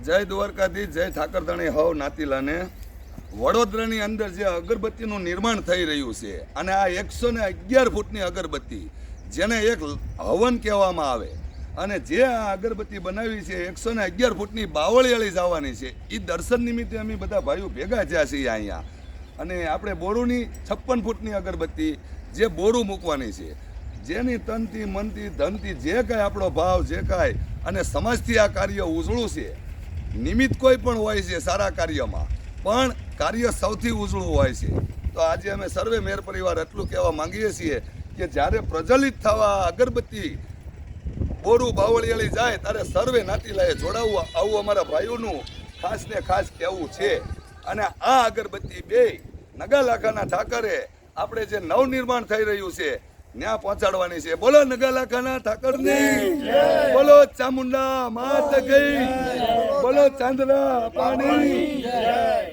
જય દ્વારકાધીશ, જય ઠાકરધણી હવ નાતીલાને. વડોદરાની અંદર જે અગરબત્તીનું નિર્માણ થઈ રહ્યું છે અને આ 111 ફૂટની અગરબત્તી જેને એક હવન કહેવામાં આવે અને જે આ અગરબત્તી બનાવી છે 111 ફૂટની બાવળિયાળી જવાની છે એ દર્શન નિમિત્તે અમે બધા ભાઈઓ ભેગા થયા છીએ અહીંયા. અને આપણે બોરુની 56 ફૂટની અગરબત્તી જે બોરું મૂકવાની છે, જેની તનથી મનથી ધનથી જે કાંઈ આપણો ભાવ જે કાંઈ અને સમાજથી આ કાર્ય ઉજળું છે. નિમિત્ત કોઈ પણ હોય છે સારા કાર્યમાં, પણ કાર્ય સૌથી ઉજળું હોય છે. તો આજે અમે સર્વે મેર પરિવાર એટલું કહેવા માંગીએ છીએ કે જ્યારે પ્રજ્વલિત થવા અગરબત્તી બોરું બાવળિયાળી જાય ત્યારે સર્વે નાતીલાએ જોડાવવું, આવું અમારા ભાઈઓનું ખાસ ને ખાસ કહેવું છે. અને આ અગરબત્તી બે નગાલાખાના ઠાકરે આપણે જે નવનિર્માણ થઈ રહ્યું છે ત્યાં પહોંચાડવાની છે. બોલો નગાલાખાના ઠાકરની, બોલો ચામુંડા માત ગઈ, બોલો ચાંદરા પાણી.